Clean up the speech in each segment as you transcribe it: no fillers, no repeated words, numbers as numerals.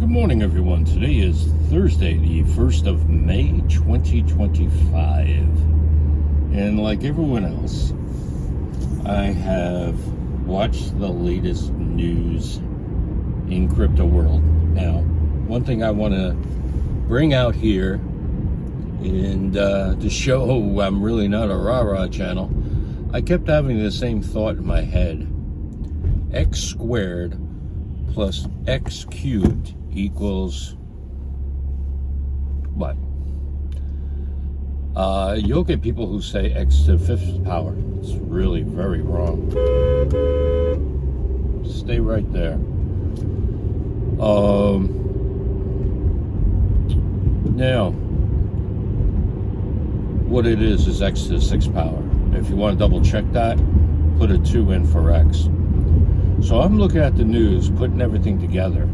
Good morning, everyone. Today is Thursday, the 1st of May, 2025. And like everyone else, I have watched the latest news in crypto world. Now, one thing I want to bring out here and to show I'm really not a rah-rah channel, I kept having the same thought in my head. X squared plus x cubed equals what? You'll get people who say x to the fifth power. It's really very wrong. Stay right there. Now, what it is x to the sixth power. If you want to double check that, put a 2 in for x. So I'm looking at the news, putting everything together,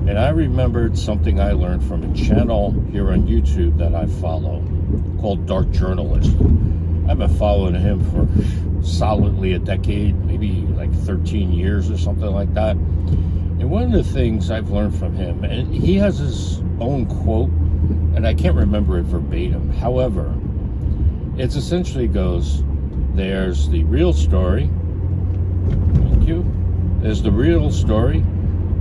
and I remembered something I learned from a channel here on YouTube that I follow called Dark Journalist. I've been following him for solidly a decade, maybe like 13 years or something like that. And one of the things I've learned from him, and he has his own quote, and I can't remember it verbatim. However, it essentially goes, there's the real story. Thank you. There's the real story,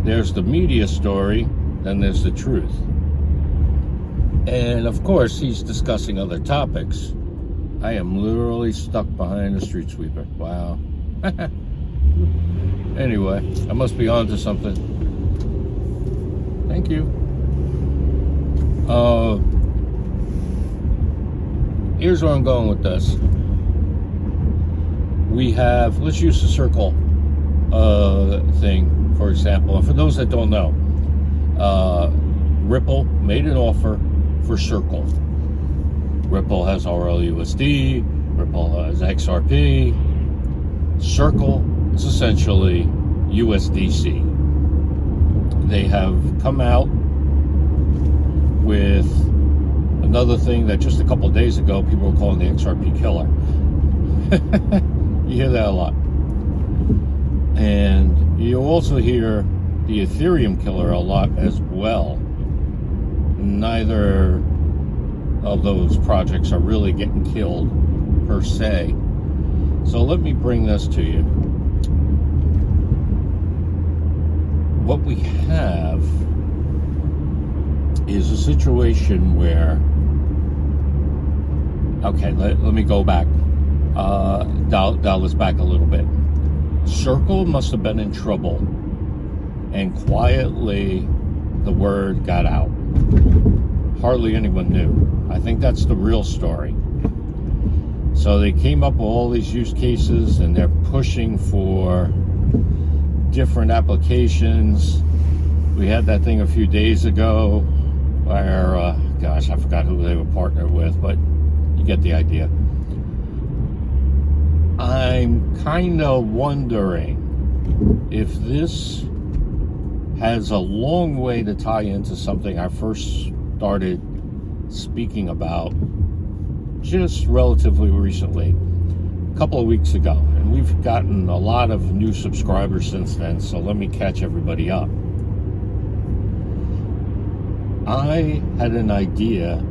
there's the media story, then there's the truth. And of course, he's discussing other topics. I am literally stuck behind a street sweeper. Wow. Anyway, I must be on to something. Thank you. Here's where I'm going with this. We have, let's use the circle thing, for example. And for those that don't know, Ripple made an offer for Circle. Ripple has RLUSD, Ripple has XRP. Circle is essentially USDC. They have come out with another thing that just a couple of days ago people were calling the XRP killer. You hear that a lot. And you also hear the Ethereum killer a lot as well. Neither of those projects are really getting killed per se. So let me bring this to you. What we have is a situation where, okay, let me go back. Dial this back a little bit. Circle must have been in trouble, and quietly the word got out. Hardly anyone knew. I think that's the real story. So they came up with all these use cases, and they're pushing for different applications. We had that thing a few days ago where, gosh, I forgot who they were partnered with, but you get the idea. I'm kind of wondering if this has a long way to tie into something I first started speaking about just relatively recently, a couple of weeks ago. And we've gotten a lot of new subscribers since then, so let me catch everybody up. I had an idea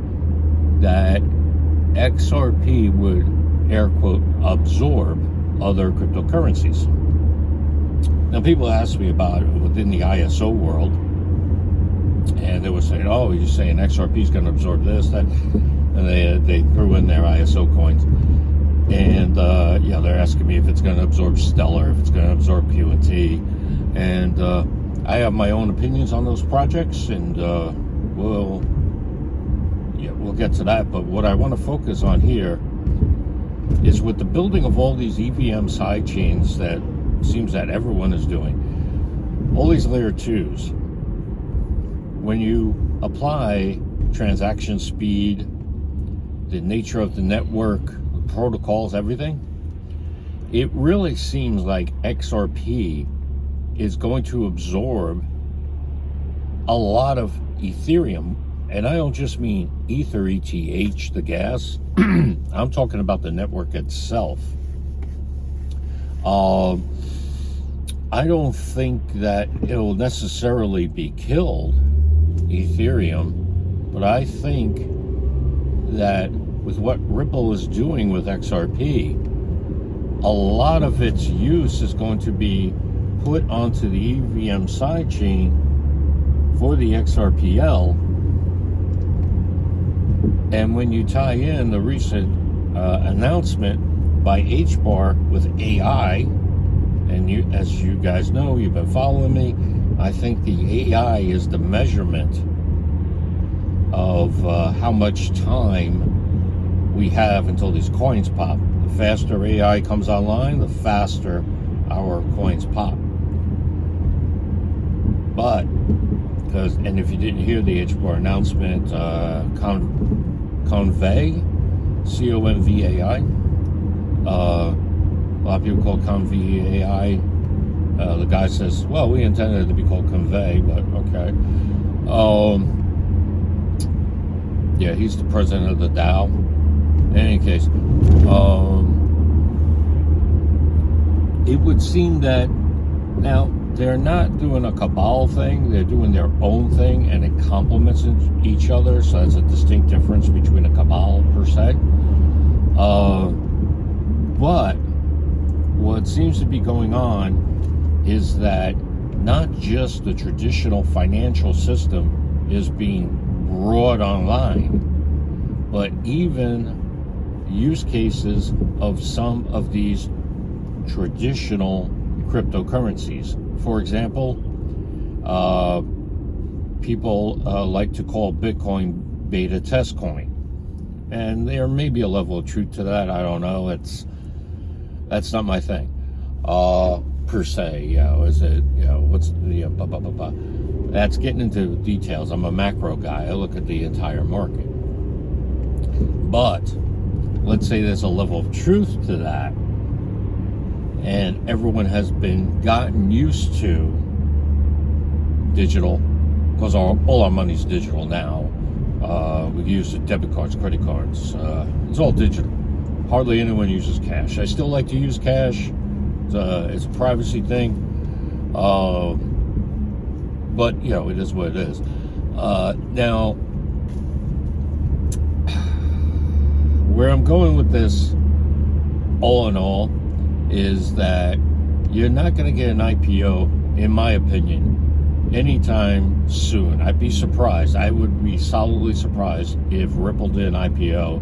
that XRP would, air quote, absorb other cryptocurrencies. Now, people ask me about it within the ISO world, and they were saying, oh, you're saying XRP is going to absorb this, that, and they threw in their ISO coins. And, yeah, they're asking me if it's going to absorb Stellar, if it's going to absorb QT. And I have my own opinions on those projects, and we'll get to that. But what I want to focus on here is with the building of all these EVM side chains that seems that everyone is doing, all these layer 2s, when you apply transaction speed, the nature of the network, the protocols, everything, it really seems like XRP is going to absorb a lot of Ethereum. And I don't just mean Ether, ETH, the gas. I'm talking about the network itself. I don't think that it'll necessarily be killed, Ethereum, but I think that with what Ripple is doing with XRP, a lot of its use is going to be put onto the EVM sidechain for the XRPL. And when you tie in the recent announcement by HBAR with AI, and you, as you guys know, you've been following me, I think the AI is the measurement of how much time we have until these coins pop. The faster AI comes online, the faster our coins pop. But, and if you didn't hear the HBAR announcement, Convai, C-O-N-V-A-I, a lot of people call it Convai. The guy says, well, we intended it to be called Convey, but okay. Yeah, he's the president of the DAO. In any case, it would seem that now they're not doing a cabal thing, they're doing their own thing, and it complements each other, so that's a distinct difference between a cabal per se. But what seems to be going on is that not just the traditional financial system is being brought online, but even use cases of some of these traditional cryptocurrencies. For example, people like to call Bitcoin beta test coin, and there may be a level of truth to that. I don't know. That's not my thing, per se. Is it? What's the blah blah blah blah? That's getting into details. I'm a macro guy. I look at the entire market, but let's say there's a level of truth to that, and everyone has been gotten used to digital, because all our money's digital now. We use debit cards, credit cards. It's all digital. Hardly anyone uses cash. I still like to use cash. It's a privacy thing. But, it is what it is. Now, where I'm going with this, all in all, is that you're not going to get an IPO, in my opinion, anytime soon. I'd be surprised. I would be solidly surprised if Ripple did an IPO,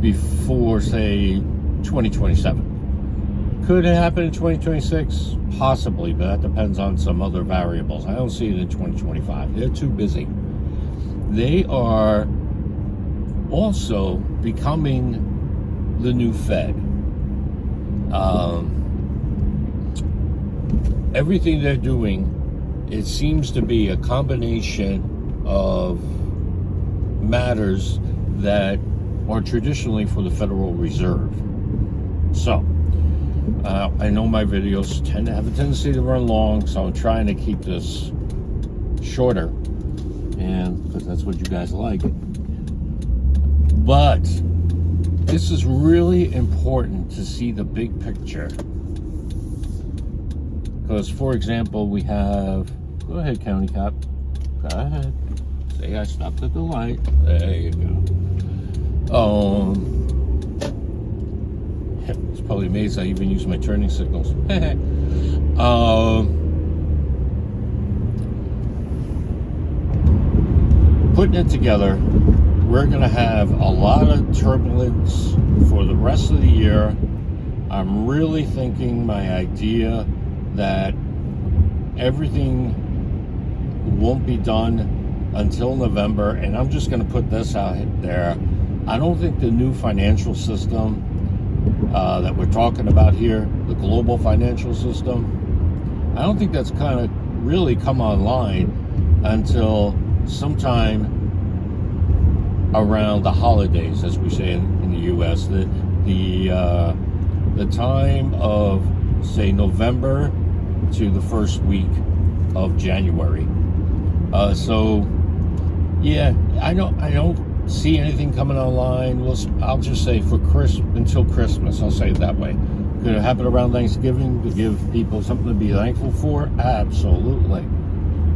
before, say, 2027. Could it happen in 2026? Possibly, but that depends on some other variables. I don't see it in 2025. They're too busy. They are also becoming the new Fed. Everything they're doing, it seems to be a combination of matters that are traditionally for the Federal Reserve. So, I know my videos tend to have a tendency to run long, so I'm trying to keep this shorter, and because that's what you guys like. But this is really important to see the big picture. Because, for example, we have... Go ahead, County Cop. Go ahead. Say I stopped at the light. There you go. It's probably amazed I even use my turning signals. Putting it together, we're going to have a lot of turbulence for the rest of the year. I'm really thinking my idea that everything won't be done until November, and I'm just going to put this out there. I don't think the new financial system that we're talking about here, the global financial system, I don't think that's kind of really come online until sometime around the holidays, as we say in the U.S. The time of, say, November to the first week of January. So, yeah, I don't see anything coming online. I'll just say until Christmas. I'll say it that way, Could it happen around Thanksgiving to give people something to be thankful for? Absolutely.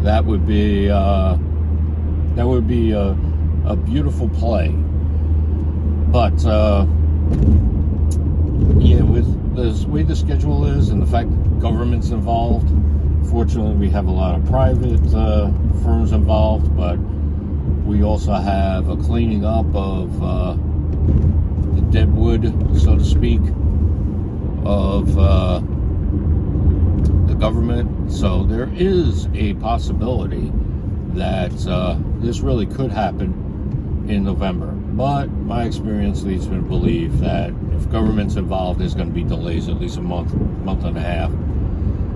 That would be a beautiful play. But yeah, with the way the schedule is and the fact that government's involved, fortunately we have a lot of private firms involved, but we also have a cleaning up of the dead wood, so to speak, of the government. So there is a possibility that this really could happen in November. But my experience leads me to believe that if government's involved, there's going to be delays at least a month and a half.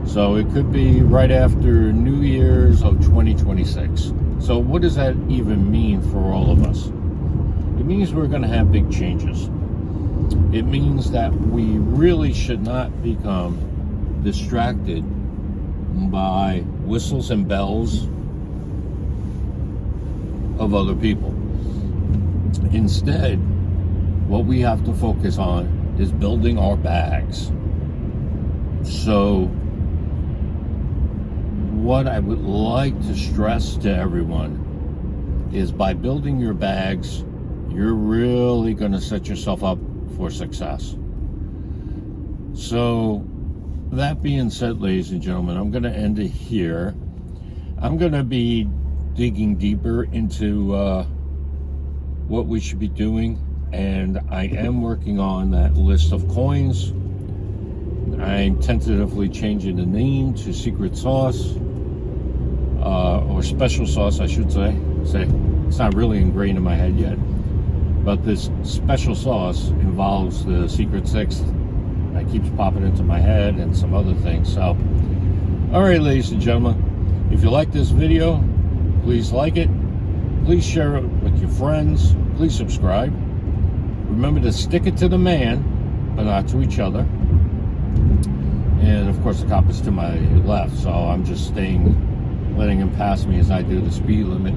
So it could be right after New Year's of 2026. So what does that even mean for all of us? It means we're going to have big changes. It means that we really should not become distracted by whistles and bells of other people. Instead, what we have to focus on is building our bags. So what I would like to stress to everyone is by building your bags, you're really going to set yourself up for success. So that being said, ladies and gentlemen, I'm going to end it here. I'm going to be digging deeper into what we should be doing, and I am working on that list of coins. I'm tentatively changing the name to Secret Sauce, or Special Sauce, I should say. It's not really ingrained in my head yet, but this Special Sauce involves the Secret Sixth. That keeps popping into my head and some other things. So, all right, ladies and gentlemen, if you like this video, please like it. Please share it with your friends. Please subscribe. Remember to stick it to the man, but not to each other. And of course, the cop is to my left, so I'm just letting him pass me as I do the speed limit.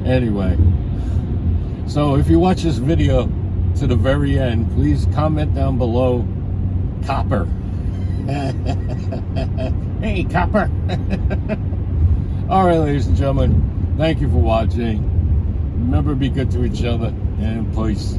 Anyway, so if you watch this video to the very end, please comment down below, Copper. Hey, Copper. All right, ladies and gentlemen, thank you for watching. Remember, be good to each other, and peace.